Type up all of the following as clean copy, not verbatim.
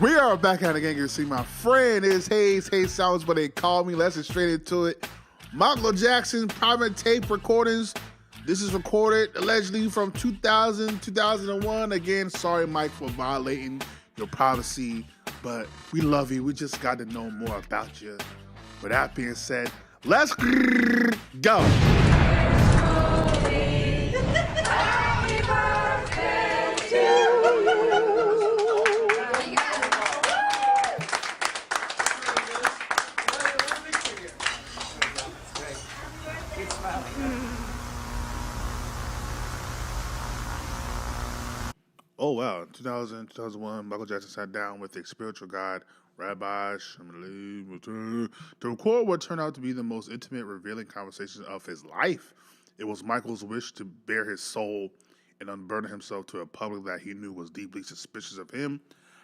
We are back at it again. You see, my friend is Hayes Sounds, but they call me. Let's get straight into it. Michael Jackson private tape recordings. This is recorded allegedly from 2000, 2001. Again, sorry, Mike, for violating your privacy, but we love you. We just got to know more about you. With that being said, let's go. Oh, wow. In 2000, 2001, Michael Jackson sat down with a spiritual guide, Rabbi Shmuley, to record what turned out to be the most intimate, revealing conversations of his life. It was Michael's wish to bare his soul and unburden himself to a public that he knew was deeply suspicious of him.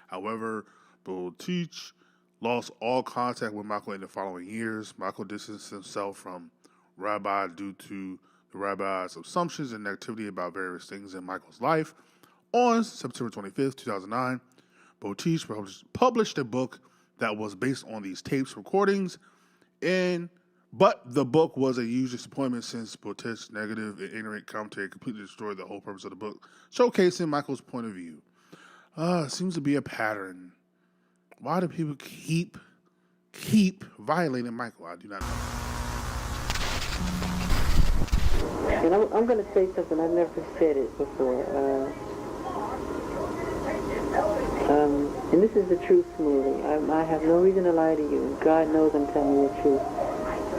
However, Buttigieg lost all contact with Michael in the following years. Michael distanced himself from Rabbi due to the Rabbi's assumptions and negativity about various things in Michael's life. On September 25th, 2009, Buttigieg published a book that was based on these tapes recordings, but the book was a huge disappointment since Buttigieg's negative and ignorant commentary completely destroyed the whole purpose of the book, showcasing Michael's point of view. It seems to be a pattern. Why do people keep violating Michael? I do not know. And I'm going to say something. I've never said it before. And this is the truth, Smoothie. I have no reason to lie to you, and God knows I'm telling you the truth.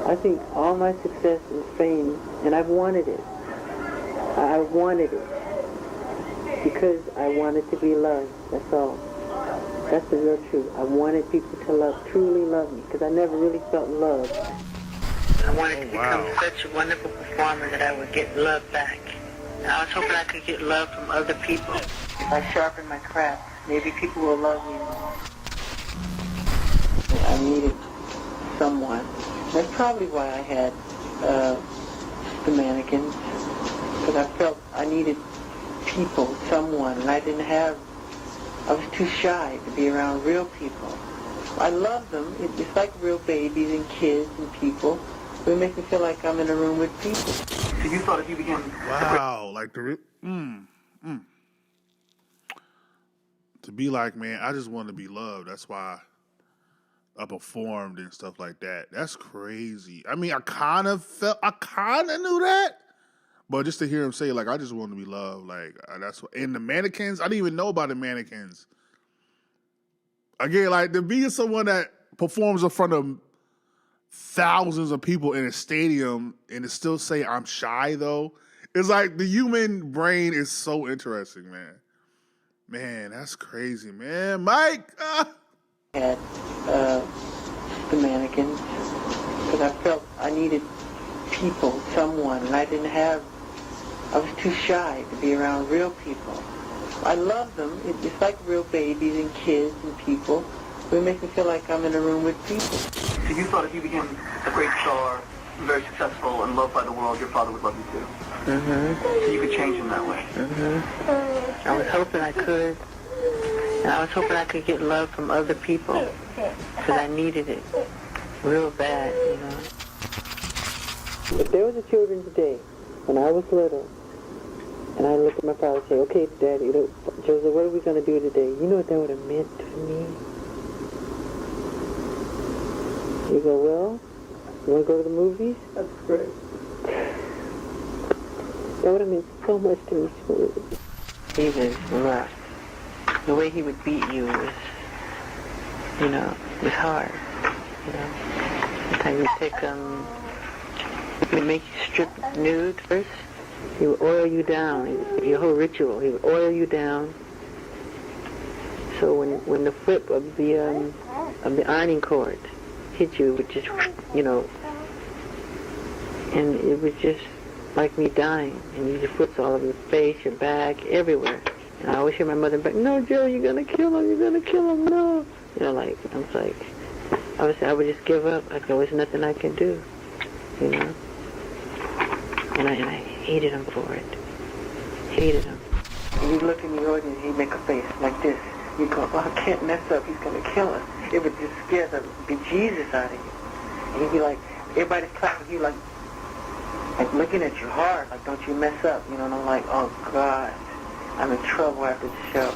I think all my success and fame, and I've wanted it. I wanted it because I wanted to be loved. That's all. That's the real truth. I wanted people to truly love me, because I never really felt loved. I wanted to become such a wonderful performer that I would get love back. And I was hoping I could get love from other people. If I sharpen my craft, maybe people will love me more. I needed someone. That's probably why I had the mannequins, because I felt I needed people, someone, and I was too shy to be around real people. I love them. It's like real babies and kids and people. But it makes me feel like I'm in a room with people. So you thought if you became... Wow, like to be like, man, I just want to be loved. That's why I performed and stuff like that. That's crazy. I mean, I kind of knew that, but just to hear him say, like, I just want to be loved, like, that's what. And the mannequins, I didn't even know about the mannequins. Again, like, to be someone that performs in front of thousands of people in a stadium and to still say I'm shy, though, it's like the human brain is so interesting, man. Man, that's crazy, man. Mike! I had the mannequins because I felt I needed people, someone, and I was too shy to be around real people. I love them. It's like real babies and kids and people. But it makes me feel like I'm in a room with people. So you thought if you became a great star, very successful and loved by the world, your father would love you too? Mm-hmm. So you could change him that way? Mm-hmm. I was hoping I could. And I was hoping I could get love from other people. Because I needed it real bad, you know. If there was a children's day when I was little, and I looked at my father and say, okay, Daddy, Joseph, what are we going to do today? You know what that would have meant to me? You go, well, you want to go to the movies? That's great. That would have meant so much to me, Smoothie. He was rough. The way he would beat you was, was hard, Sometimes he'd make you strip nude first. He would oil you down, your whole ritual. He would oil you down. So when the flip of the ironing cord hit you, it would just, and it was just like me dying. And you just flips all over your face, your back, everywhere. And I always hear my mother back, no, Joe, you're going to kill him, no. I would just give up. There was nothing I could do, And I hated him for it. Hated him. And he'd look in the audience, he'd make a face like this. You go, well, I can't mess up. He's going to kill us. It would just scare the bejesus out of you. And you'd be like, everybody's clapping you like looking at you hard, like, don't you mess up. You know, and I'm like, oh, God, I'm in trouble after the show.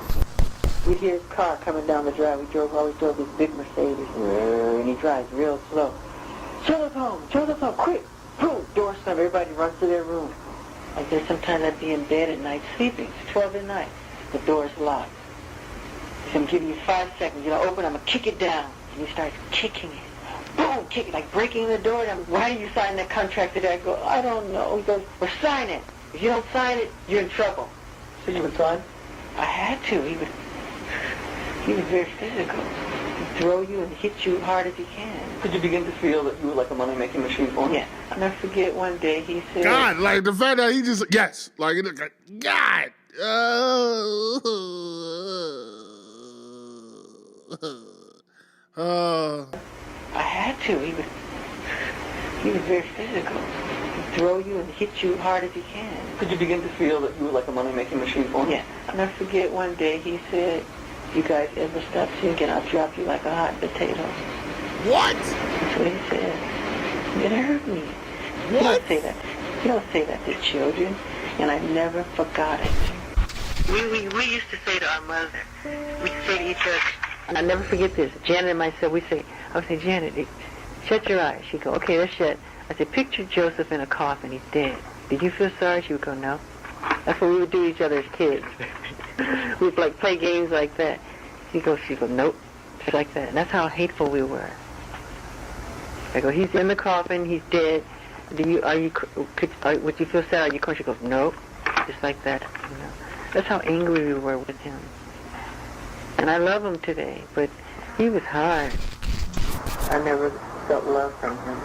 We'd hear his car coming down the drive. We always drove this big Mercedes, and he drives real slow. Joseph home, quick! Boom, door slam, everybody runs to their room. Like there's sometimes I'd be in bed at night sleeping. It's 12 at night. The door's locked. So I'm giving you 5 seconds. You know, open, I'm going to kick it down. And he starts kicking it. Boom, kick it, like breaking the door down. Why did you sign that contract today? I go, I don't know. He goes, well, sign it. If you don't sign it, you're in trouble. So you would sign? I had to. He was very physical. He'd throw you and hit you hard as he can. Did you begin to feel that you were like a money-making machine for him? Yeah. I'll never forget one day he said... God, like the fact that he just, yes, like, God. I had to. He was very physical. He'd throw you and hit you hard as he can. Did you begin to feel that you were like a money-making machine for him? Yeah. I'll never forget one day he said, you guys ever stop singing, I'll drop you like a hot potato. What? That's what he said. It hurt me. What? You don't say that. You don't say that to children. And I never forgot it. We used to say to our mother, we'd say to each other, and I'll never forget this. Janet and myself, I would say, Janet, shut your eyes. She'd go, okay, they're shut. I said, picture Joseph in a coffin. He's dead. Did you feel sorry? She would go, no. That's what we would do to each other as kids. We'd like play games like that. She'd go, nope. Just like that. And that's how hateful we were. I go, he's in the coffin. He's dead. Would you feel sad? Are you crying? She goes, nope. Just like that. You know. That's how angry we were with him. And I love him today, but he was hard. I never felt love from him.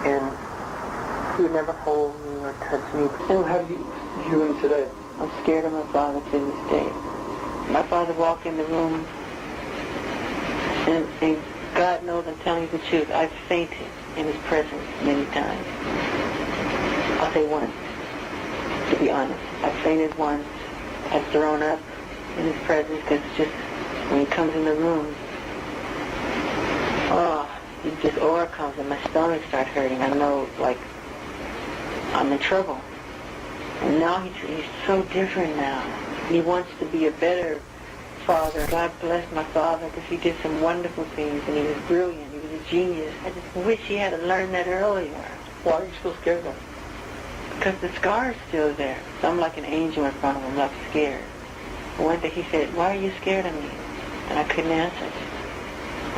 And he would never hold me or touch me. And how do you view him today? I'm scared of my father to this day. My father walked in the room, and God knows I'm telling you the truth, I've fainted in his presence many times. I'll say once, to be honest. I've fainted once. I've thrown up in his presence because it's just, when he comes in the room, he just aura comes and my stomach starts hurting. I know, like, I'm in trouble. And now he's so different now. He wants to be a better father. God bless my father because he did some wonderful things and he was brilliant. He was a genius. I just wish he had learned that earlier. Why are you still scared of him? Because the scar's still there. So I'm like an angel in front of him, like scared. One day he said, why are you scared of me? And I couldn't answer.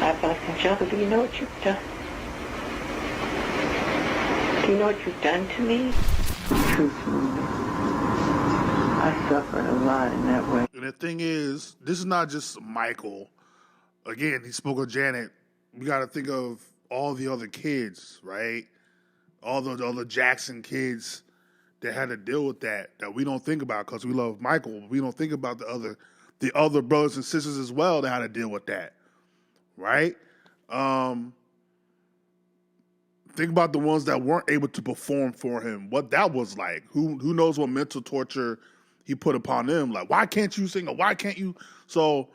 I felt like, Joseph, do you know what you've done? Do you know what you've done to me? Truthfully, I suffered a lot in that way. And the thing is, this is not just Michael. Again, he spoke of Janet. We got to think of all the other kids, right? All the Jackson kids that had to deal with that we don't think about because we love Michael. We don't think about the other brothers and sisters as well that had to deal with that, right? Think about the ones that weren't able to perform for him, what that was like. Who knows what mental torture he put upon them? Like, why can't you sing or why can't you? So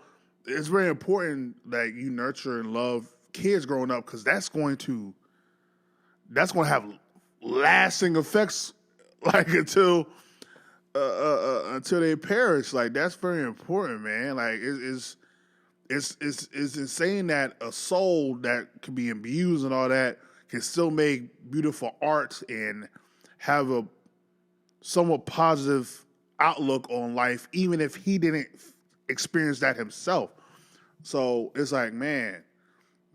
it's very important that you nurture and love kids growing up because that's going to have lasting effects, like until they perish. Like that's very important, man. Like it's insane that a soul that can be abused and all that can still make beautiful art and have a somewhat positive outlook on life, even if he didn't experience that himself. So it's like, man,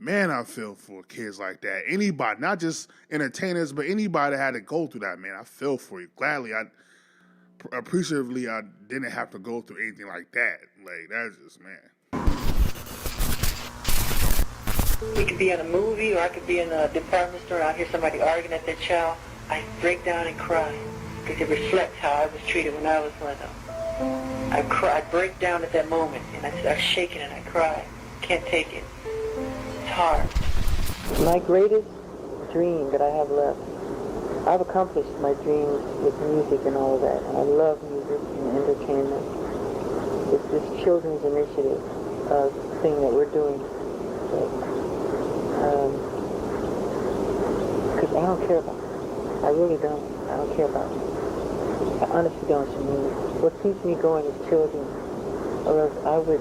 I feel for kids like that. Anybody, not just entertainers, but anybody that had to go through that, man, I feel for you. Gladly, appreciatively, I didn't have to go through anything like that. Like, that's just, man. We could be in a movie or I could be in a department store and I hear somebody arguing at their child. I break down and cry because it reflects how I was treated when I was little. I cry, I break down at that moment and I start shaking and I cry. Can't take it. It's hard. My greatest dream that I have left, I've accomplished my dreams with music and all of that. I love music and entertainment. It's this children's initiative. thing that we're doing. Because I don't care about it. I really don't. I don't care about it. I honestly don't. I mean, what keeps me going is children. Or else I would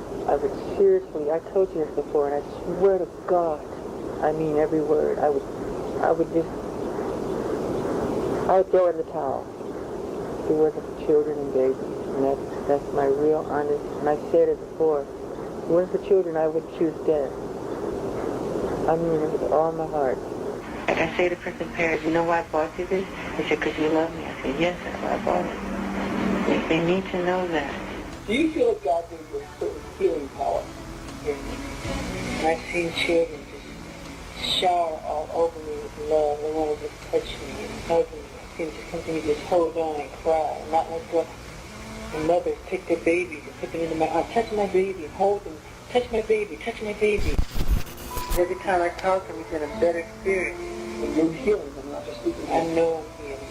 seriously, I told you this before, and I swear to God, I mean every word, I would throw in the towel. It wasn't for children and babies. And that's my real honest, and I said it before. If it wasn't for children, I would choose death. I mean it with all my heart. Like I say to Prince's parents, you know why I bought you this? They said, because you love me. I said, yes, that's why I bought it. They need to know that. Do you feel like God gave you a certain healing power? I've seen children just shower all over me with love. They want to just touch me and hug me. I've seen just come to me, just hold on and cry and not let go. And mothers take their babies and put them into my arms. Touch my baby and hold them. Touch my baby, touch my baby. Every time I talk to him, he's in a better spirit. And you're healing them, not just speaking. I know I'm healing.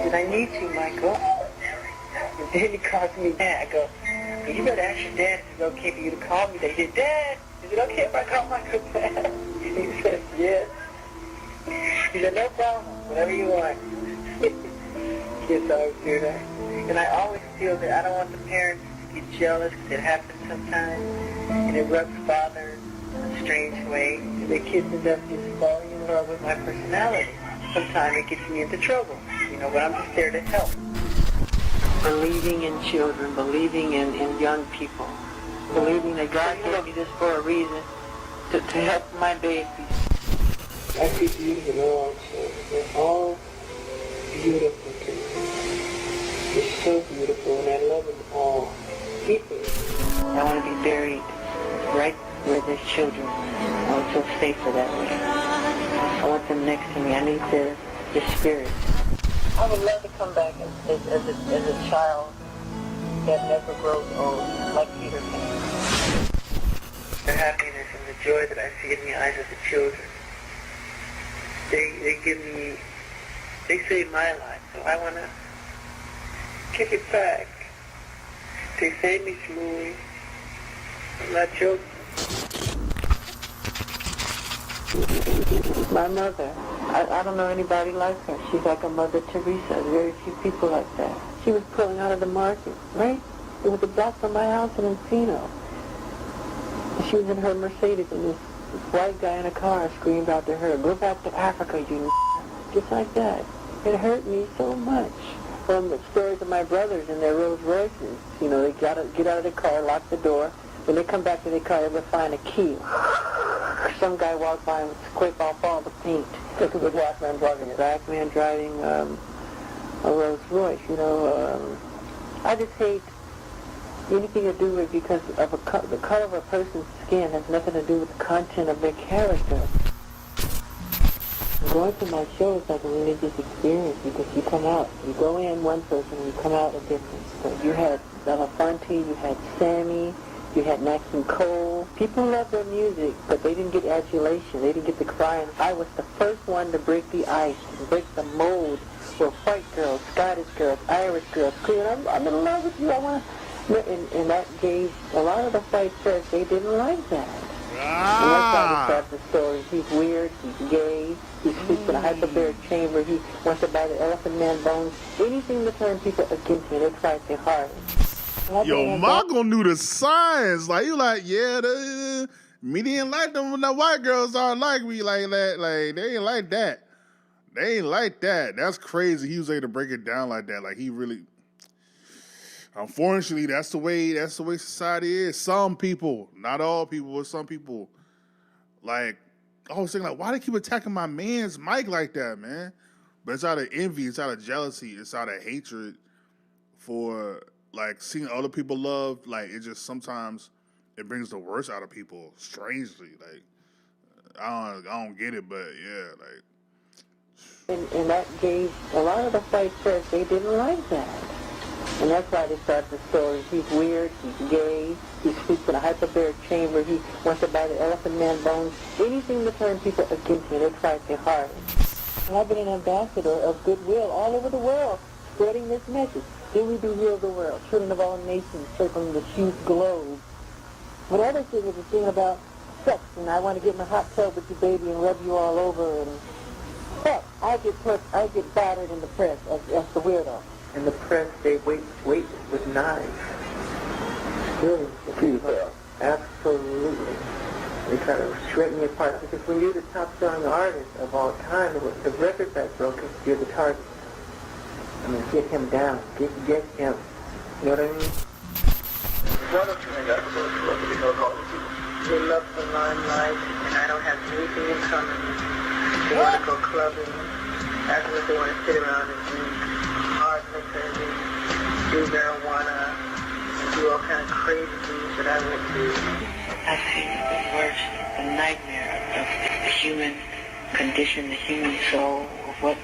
And I need to, Michael. And then he calls me Dad. I go, well, you better ask your dad if it's okay for you to call me Dad. He said, Dad, is it okay if I call Michael Dad? He said, yes. He said, no problem, whatever you want. Kids always do that. And I always feel that I don't want the parents to get jealous, because it happens sometimes, and it rubs father in a strange way. And the kids end up just falling in love with my personality. Sometimes it gets me into trouble, but I'm just there to help. Believing in children, believing in young people, believing that God gave me this for a reason, to help my babies. I see beauty in all children. They're all beautiful to me. They're so beautiful, and I love them all. Deeply. I want to be buried right where there's children. I would feel safer that way. I want them next to me. I need their spirit. I would love to come back as a child that never grows old, like Peter Pan. The happiness and the joy that I see in the eyes of the children, they save my life. So I want to kick it back. They saved me, Smoothie. I'm not joking. My mother, I don't know anybody like her. She's like a Mother Teresa. Very few people like that. She was pulling out of the market, right? It was a block from my house in Encino. She was in her Mercedes, and this white guy in a car screamed out to her, "Go back to Africa, you just like that. It hurt me so much. From the stories of my brothers in their Rolls Royces, they get out of the car, lock the door. When they come back to their car, they will find a key. Some guy walked by and scrape off all the paint. Look at the black man driving a Rolls Royce. I just hate anything to do with, because of the color of a person's skin has nothing to do with the content of their character. Going to my show is like a religious experience, because you come out, you go in one person and you come out a different. So you had Belafonte, you had Sammy, you had Nat King Cole. People loved their music, but they didn't get adulation. They didn't get the crying. I was the first one to break the ice, to break the mold for white girls, Scottish girls, Irish girls. I'm in love with you. I want to. And that gave a lot of the white press, they didn't like that. And that's how they start the story. He's weird, he's gay, he sleeps in a hyperbaric chamber, he wants to buy the elephant man bones. Anything to turn people against me, they try so hard. Yo, Marco knew the signs. Like, you like, yeah, me didn't like them when the white girls aren't like me like that. Like, they ain't like that. They ain't like that. That's crazy. He was able to break it down like that. Like, he really... Unfortunately, that's the way society is. Some people, not all people, but some people. Like, I was thinking, like, why they keep attacking my man's mic like that, man? But it's out of envy, it's out of jealousy, it's out of hatred for, like, seeing other people love. Like, it just sometimes it brings the worst out of people, strangely. Like, I don't get it, but yeah, like. And that gave a lot of the white press, they didn't like that. And that's why they started the story. He's weird, he's gay, he sleeps in a hyperbaric chamber, he wants to buy the elephant man bones. Anything to turn people against me, they try so hard. And I've been an ambassador of goodwill all over the world, spreading this message. Then we do heal the world, children of all nations circling the huge globe. But the other thing is the thing about sex, and I want to get in the hot tub with you, baby, and rub you all over, and heck, I get battered in the press as the weirdo. In the press, they wait with knives. Really? Absolutely. They try to shred me apart. Because when you're the top-selling artist of all time, the record back broken, you're the target. I mean, get him down. Get him. You know what I mean? Why don't you hang out with us? They love the limelight, and I don't have anything in common. They want to go clubbing. Afterwards, they want to sit around and drink hard liquor, and do marijuana, and do all kind of crazy things that I wouldn't do. I've seen the worst, the nightmare of the human condition, the human soul, of what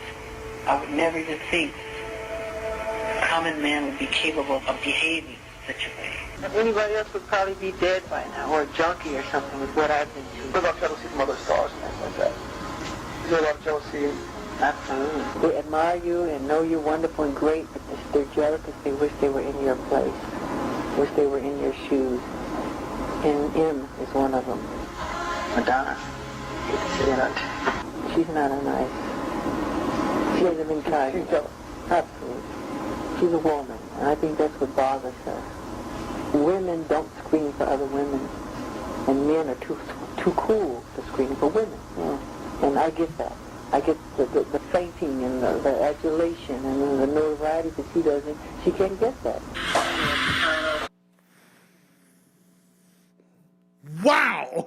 I would never even think a common man would be capable of behaving such a way. Anybody else would probably be dead by now, or a junkie or something with what I've been through. What about jealousy from other stars and things like that? Is there a lot of jealousy? Absolutely. They admire you and know you're wonderful and great, but they're jealous because they wish they were in your place, wish they were in your shoes. And M is one of them. Madonna. She's not a nice. She hasn't been kind. She's jealous. Absolutely. She's a woman, and I think that's what bothers her. Women don't screen for other women, and men are too cool to screen for women. Yeah. And I get that. I get the fainting and the adulation and the notoriety that she doesn't. She can't get that. Wow!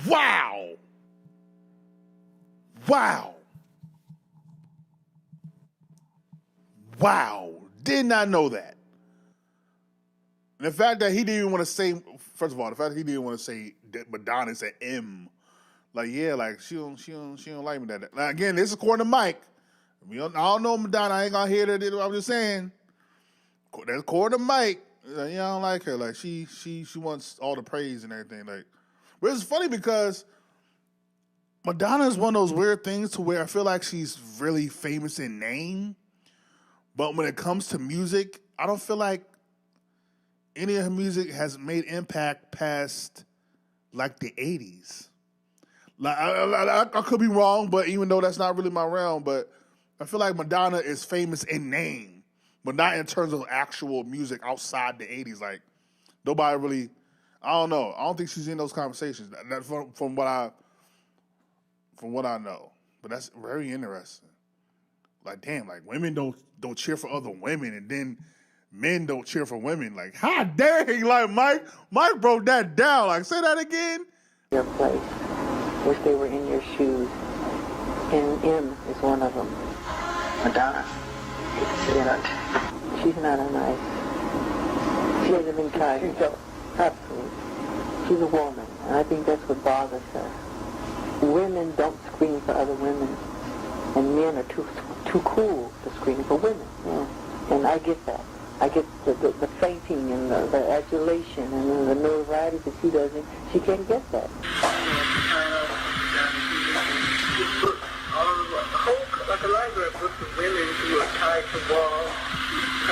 Wow! Wow! Wow! Did not know that. And the fact that he didn't even want to say, first of all, the fact that he didn't want to say that Madonna said M, like yeah, like she don't like me that. Now again, this is according to Mike. I don't know Madonna. I ain't gonna hear that. I'm just saying. That's according to Mike. Yeah, I don't like her. Like she wants all the praise and everything. Like, but it's funny because Madonna is one of those weird things to where I feel like she's really famous in name, but when it comes to music, I don't feel like any of her music has made impact past like the 80s. Like I could be wrong, but even though that's not really my realm, but I feel like Madonna is famous in name, but not in terms of actual music outside the 80s. Like, nobody really, I don't know. I don't think she's in those conversations from what I know. But that's very interesting. Like, damn, like women don't cheer for other women, and then men don't cheer for women. Like, how dare he? Like, Mike broke that down. Like, say that again. Your place. Wish they were in your shoes. And M is one of them. Madonna. She's not a nice. She hasn't been kind. She's jealous. Absolutely. She's a woman, and I think that's what bothers her. Women don't screen for other women, and men are too cool to screen for women. Yeah. And I get that. I get the fainting and the adulation and the notoriety that she doesn't. She can't get that. Like a library of books of women who are tied to walls.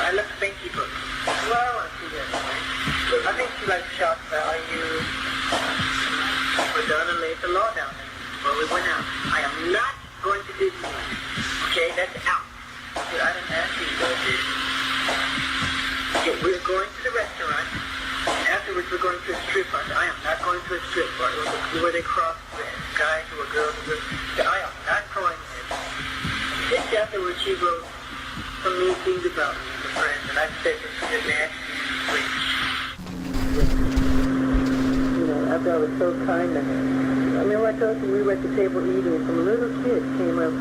I left Spanky books. Well, I want to see that. I think she likes shock value. Madonna laid the law down. Well, we went out. I am not going to Disneyland. Okay, that's out. I didn't ask you to go to Disney. We're going to the restaurant. Afterwards, we're going to a strip bar. I am not going to a strip bar. Where they cross the guys who are girls. I am not going there. Just afterwards, she wrote some mean things about me and the friends, and I said this is a nasty. You know, after I was so kind to her. I mean, I told you we were at the table eating, and some little kid came up.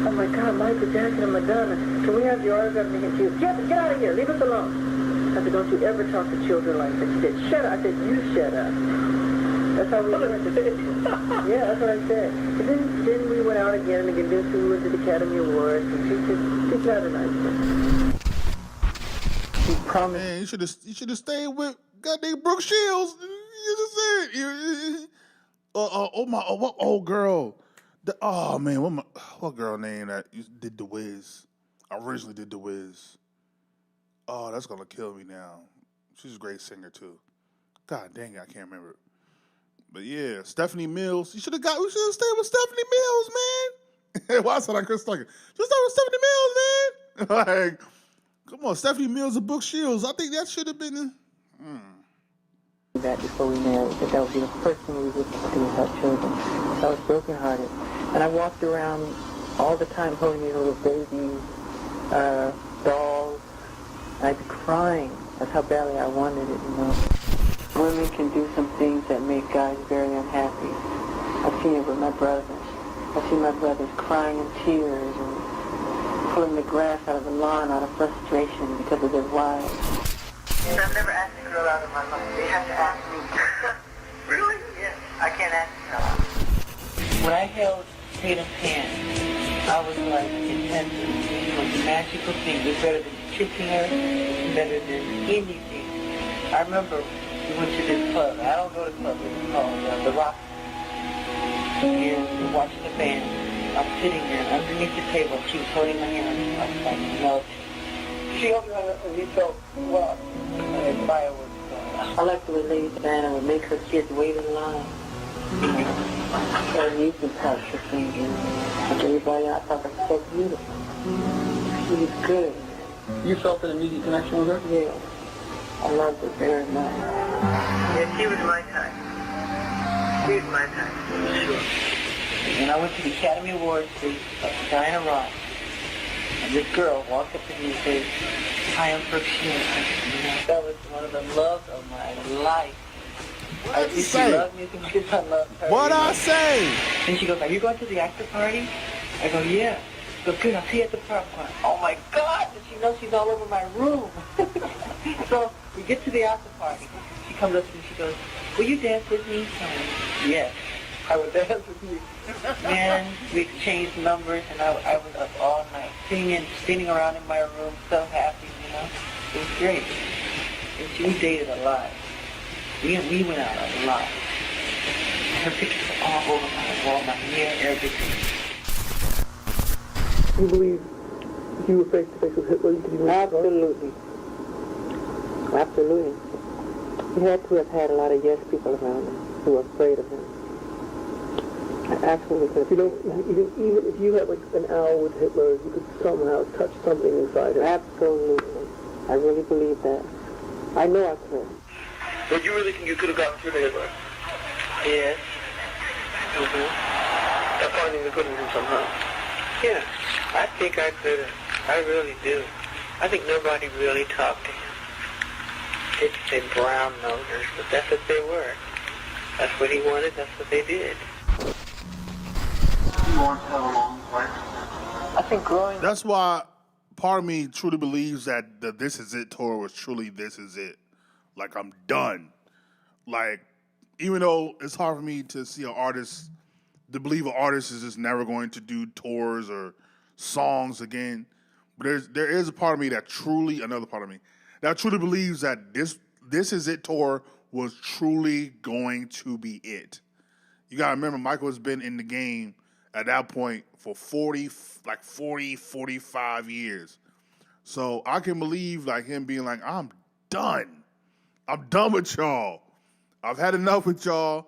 Oh my God, Michael Jackson and Madonna. Can we have your autograph? And she said, get out of here, leave us alone. I said, don't you ever talk to children like that. She said, shut up. I said, you shut up. That's how we went. Yeah, that's what I said. But then we went out again, and again, we went to the Academy Awards, and she's not a nice person. She promised. Man, you should have stayed with goddamn Brooke Shields. You just said. What old girl? What girl name that did The Wiz? I originally did The Wiz. Oh, that's gonna kill me now. She's a great singer too. God dang it, I can't remember. But yeah, Stephanie Mills. We should have stayed with Stephanie Mills, man. Why said I Chris Tucker? Just stay with Stephanie Mills, man. Like, come on, Stephanie Mills and Brooke Shields. I think that should have been. That before we married, that would be the first thing we would do with our children. So I was brokenhearted. And I walked around all the time holding these little babies, dolls, and I'd be crying. That's how badly I wanted it, you know. Women can do some things that make guys very unhappy. I've seen it with my brothers. I've seen my brothers crying in tears and pulling the grass out of the lawn out of frustration because of their wives. And I've never asked a girl out of my life. They have to ask me. Really? Yes. I can't ask her. When I held Tatum's hand, I was like, it was a magical thing. It was better than kissing her. It was better than anything. I remember we went to this club. I don't go to clubs. It's called The Rock. And we watched the band. I'm sitting there underneath the table. She was holding my hand. I was like, no. She held me and we felt well. And fire was I like the way Lady Diana would make her kids wait in line. And you can touch her fingers. And everybody else thought that was so beautiful. She was good. You felt an immediate connection with her? Yeah. I loved her very much. Yeah, she was my type. She was my type. Sure. When I went to the Academy Awards with Diana Ross, and this girl walked up to me and said, "Hi, I'm Brooke Shields." That was one of the loves of my life. I think she loved me because I loved her. What I say? And she goes, "Are you going to the after party?" I go, "Yeah." She goes, "Good, I'll see you at the popcorn." Oh my God! And she knows she's all over my room. So we get to the after party. She comes up to me and she goes, "Will you dance with me?" Yes, I would dance with you. Man, we exchanged numbers and I was up all night singing, spinning around in my room, so happy, you know. It was great. And we dated a lot. We went out a lot. Her pictures are all over my wall, my hair, everything. You believe if you were face to face with Hitler, you could even... Absolutely. Absolutely. He had to have had a lot of yes people around him who were afraid of him. I absolutely could. You know, even if you had like an hour with Hitler, you could somehow touch something inside him. Absolutely. I really believe that. I know I could. But you really think you could have gotten through to Hitler? Yes. By finding the good in him somehow? Yeah. I think I could have. I really do. I think nobody really talked to him. They'd say brown nosers, but that's what they were. That's what he wanted, that's what they did. You want to have a long life? I think growing... That's why part of me truly believes that the This Is It tour was truly This Is It. Like, I'm done. Like, even though it's hard for me to see an artist, to believe an artist is just never going to do tours or songs again, but there is a part of me that truly, another part of me, that truly believes that this Is It tour was truly going to be it. You got to remember, Michael has been in the game at that point for 45 years. So I can believe like him being like, I'm done. I'm done with y'all. I've had enough with y'all.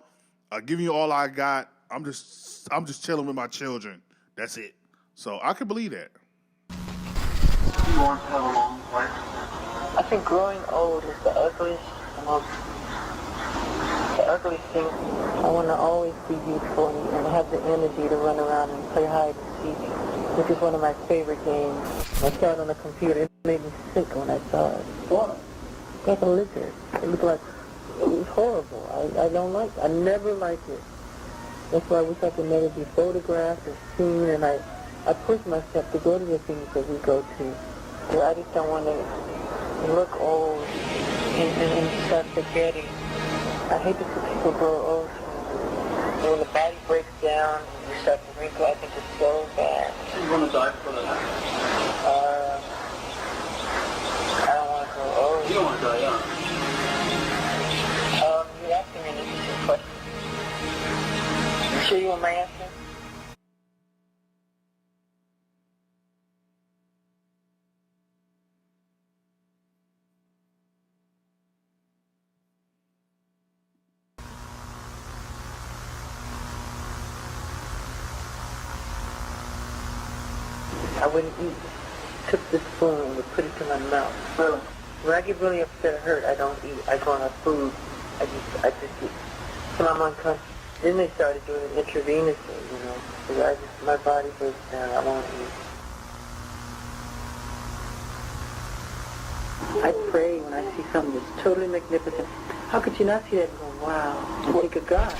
I've given you all I got. I'm just chilling with my children. That's it. So I can believe that. You want to have a long life? I think growing old is the ugliest, the ugliest thing. I want to always be youthful and have the energy to run around and play hide and seek, which is one of my favorite games. I saw it on the computer. It made me sick when I saw it. What? Like a lizard. It looked like, it was horrible. I don't like it. I never liked it. That's why I wish I could never be photographed or seen, and I push myself to go to the things that we go to. So I just don't want to look old and start forgetting. I hate to see people grow old. And when the body breaks down and you start to wrinkle, I think it's so bad. You want to die for that? I don't want to grow old. You don't want to die young. You're asking me an interesting question. You sure you want my answer? I wouldn't eat. Took the spoon and would put it to my mouth. Well, when I get really upset or hurt, I don't eat. I go on a food. I just eat. So I'm unconscious. Then they started doing it intravenously, you know. Because my body breaks down. I won't eat. I pray when I see something that's totally magnificent. How could you not see that and go, wow, and think of God?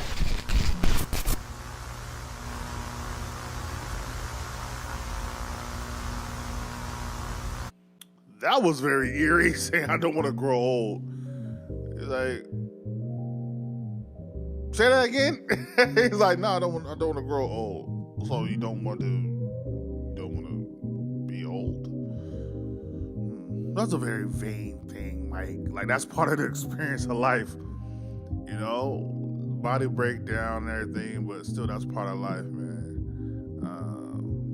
That was very eerie, saying I don't want to grow old. It's like, say that again. He's like, no, I don't want to grow old. So you don't want to be old. That's a very vain thing, Mike. Like that's part of the experience of life, you know. Body breakdown and everything, but still, that's part of life, man.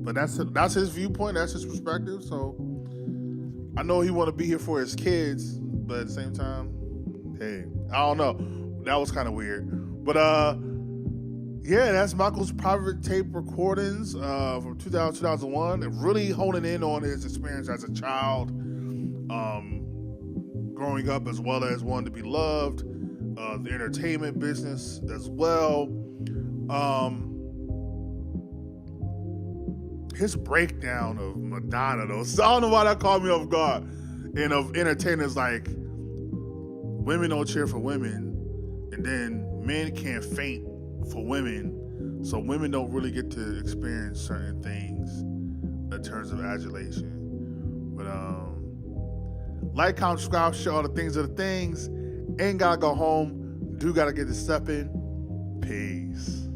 But that's his viewpoint. That's his perspective. So. I know he want to be here for his kids, but at the same time, hey, I don't know. That was kind of weird. But, yeah, that's Michael's private tape recordings from 2001. And really honing in on his experience as a child, growing up as well as wanting to be loved, the entertainment business as well. His breakdown of Madonna, though, so I don't know why that caught me off guard. And of entertainers, like, women don't cheer for women, and then men can't faint for women, so women don't really get to experience certain things in terms of adulation. But, like, comment, subscribe, share all the things are the things. Ain't gotta go home. Do gotta get to stepping. Peace.